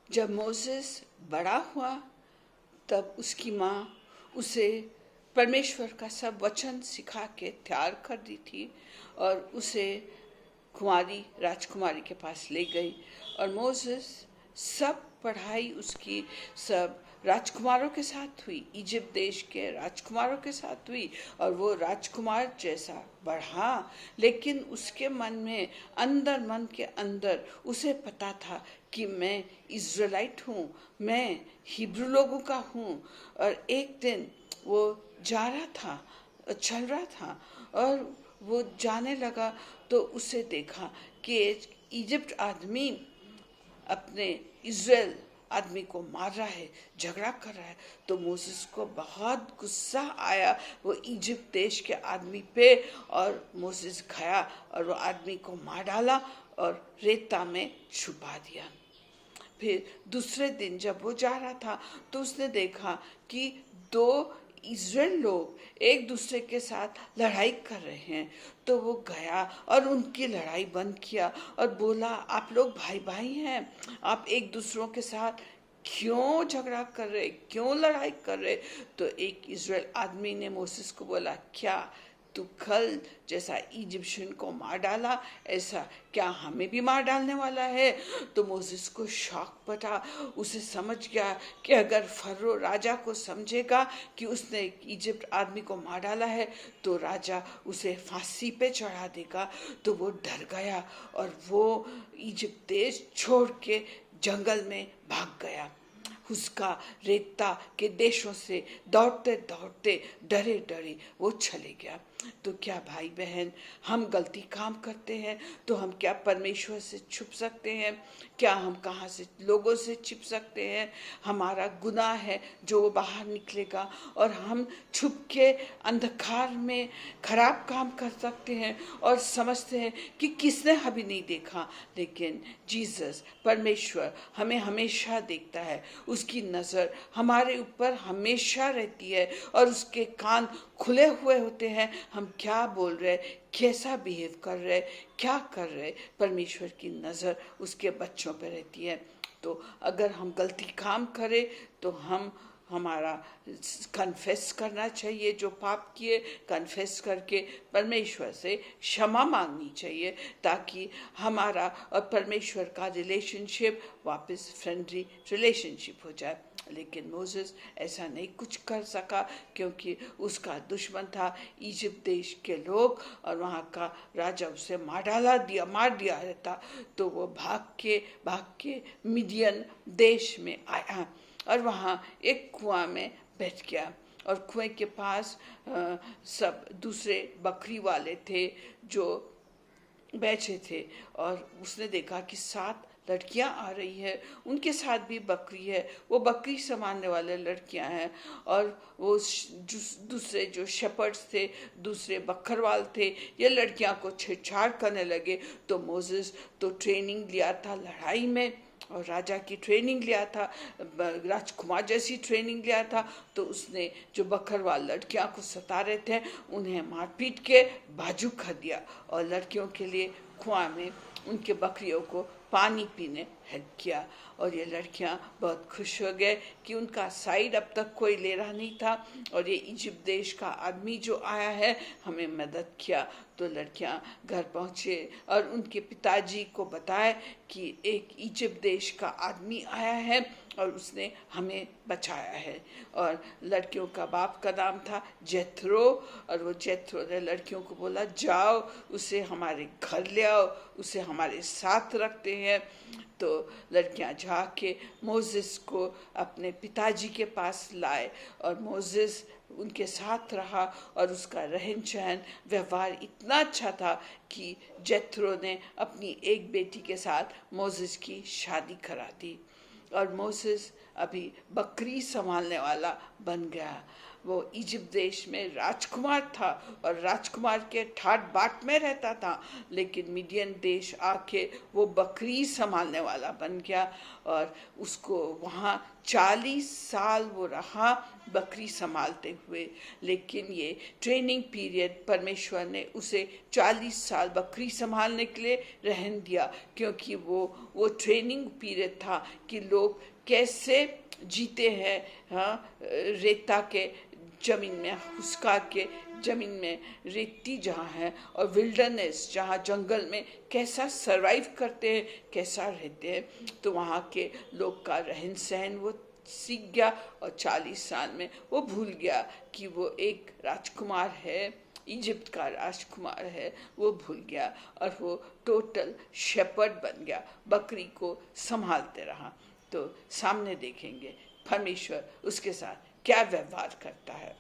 जब मोसेस बड़ा हुआ तब उसकी माँ उसे परमेश्वर का सब वचन सिखा के तैयार कर दी थी और उसे राजकुमारी के पास ले गई। और मोसेस सब पढ़ाई उसकी सब राजकुमारों के साथ हुई, इजिप्ट देश के राजकुमारों के साथ हुई, और वो राजकुमार जैसा बढ़ा। लेकिन उसके मन में मन के अंदर उसे पता था कि मैं इज़राइट हूँ, मैं हिब्रू लोगों का हूँ। और एक दिन वो जा रहा था, चल रहा था, और वो जाने लगा तो उसे देखा कि इजिप्ट आदमी अपने इज़राइल आदमी को मार रहा है, झगड़ा कर रहा है। तो मोसेस को बहुत गुस्सा आया वो इजिप्ट देश के आदमी पे, और मोसेस गया और वो आदमी को मार डाला और रेता में छुपा दिया। फिर दूसरे दिन जब वो जा रहा था तो उसने देखा कि दो इज़राइल लोग एक दूसरे के साथ लड़ाई कर रहे हैं। तो वो गया और उनकी लड़ाई बंद किया और बोला, आप लोग भाई भाई हैं, आप एक दूसरों के साथ क्यों झगड़ा कर रहे, क्यों लड़ाई कर रहे। तो एक इज़राइल आदमी ने मोसेस को बोला, क्या तू कल जैसा इजिप्शियन को मार डाला, ऐसा क्या हमें भी मार डालने वाला है। तो मोसेस को शौक पड़ा, उसे समझ गया कि अगर फरो राजा को समझेगा कि उसने इजिप्ट आदमी को मार डाला है तो राजा उसे फांसी पे चढ़ा देगा। तो वो डर गया और वो इजिप्ट देश छोड़ के जंगल में भाग गया। उसका रेता के देशों से दौड़ते दौड़ते डरे डरे वो चले गया। तो क्या भाई बहन, हम गलती काम करते हैं तो हम क्या परमेश्वर से छुप सकते हैं? क्या हम कहाँ से लोगों से छिप सकते हैं? हमारा गुनाह है जो वो बाहर निकलेगा, और हम छुप के अंधकार में खराब काम कर सकते हैं और समझते हैं कि किसने अभी नहीं देखा। लेकिन जीसस परमेश्वर हमें हमेशा देखता है, उसकी नज़र हमारे ऊपर हमेशा रहती है और उसके कान खुले हुए होते हैं। हम क्या बोल रहे, कैसा बिहेव कर रहे, क्या कर रहे, परमेश्वर की नज़र उसके बच्चों पर रहती है। तो अगर हम गलती काम करें तो हमारा कन्फेस करना चाहिए, जो पाप किए कन्फेस करके परमेश्वर से क्षमा मांगनी चाहिए, ताकि हमारा और परमेश्वर का रिलेशनशिप वापस फ्रेंडली रिलेशनशिप हो जाए। लेकिन मोसेस ऐसा नहीं कुछ कर सका, क्योंकि उसका दुश्मन था इजिप्ट देश के लोग, और वहाँ का राजा उसे मार दिया रहता। तो वो भाग के मिडियन देश में आया और वहाँ एक कुआं में बैठ गया। और कुएं के पास सब दूसरे बकरी वाले थे जो बैठे थे, और उसने देखा कि 7 लड़कियां आ रही है, उनके साथ भी बकरी है, वो बकरी संभालने वाले लड़कियां हैं। और वो दूसरे जो शेपर्ड्स थे, दूसरे बकरवाल थे, ये लड़कियां को छेड़छाड़ करने लगे। तो मोसेस तो ट्रेनिंग लिया था लड़ाई में, और राजा की ट्रेनिंग लिया था, राजकुमार जैसी ट्रेनिंग लिया था। तो उसने जो बकरवाल लड़कियां को सता रहे थे उन्हें मारपीट के बाजू कर दिया, और लड़कियों के लिए कुआं में उनके बकरियों को पानी पीने हेल्प किया। और ये लड़कियां बहुत खुश हो गए कि उनका साइड अब तक कोई ले रहा नहीं था, और ये इजिप्ट देश का आदमी जो आया है हमें मदद किया। तो लड़कियां घर पहुंचे और उनके पिताजी को बताए कि एक इजिप्ट देश का आदमी आया है और उसने हमें बचाया है। और लड़कियों का बाप का नाम था जेथरो, और वो जेथरो ने लड़कियों को बोला, जाओ उसे हमारे घर ले आओ, उसे हमारे साथ रखते हैं। तो लड़कियां जाके मोसेस को अपने पिताजी के पास लाए, और मोसेस उनके साथ रहा, और उसका रहन सहन व्यवहार इतना अच्छा था कि जेथरो ने अपनी एक बेटी के साथ मोसेस की शादी करा दी, और मोसेस अभी बकरी संभालने वाला बन गया। वो इजिप्ट देश में राजकुमार था और राजकुमार के ठाट बाट में रहता था, लेकिन मिडियन देश आके वो बकरी संभालने वाला बन गया और उसको वहाँ 40 साल वो रहा बकरी संभालते हुए। लेकिन ये ट्रेनिंग पीरियड परमेश्वर ने उसे 40 साल बकरी संभालने के लिए रहने दिया, क्योंकि वो ट्रेनिंग पीरियड था कि लोग कैसे जीते हैं, हाँ, रेता के जमीन में, हुस्का के जमीन में, रेती जहाँ है, और विल्डरनेस जहाँ जंगल में कैसा सरवाइव करते हैं, कैसा रहते हैं। तो वहाँ के लोग का रहन सहन वो सीख गया और 40 साल में वो भूल गया कि वो एक राजकुमार है, इजिप्ट का राजकुमार है, वो भूल गया और वो टोटल शेपर्ड बन गया, बकरी को संभालते रहा। तो सामने देखेंगे परमेश्वर उसके साथ क्या व्यवहार करता है।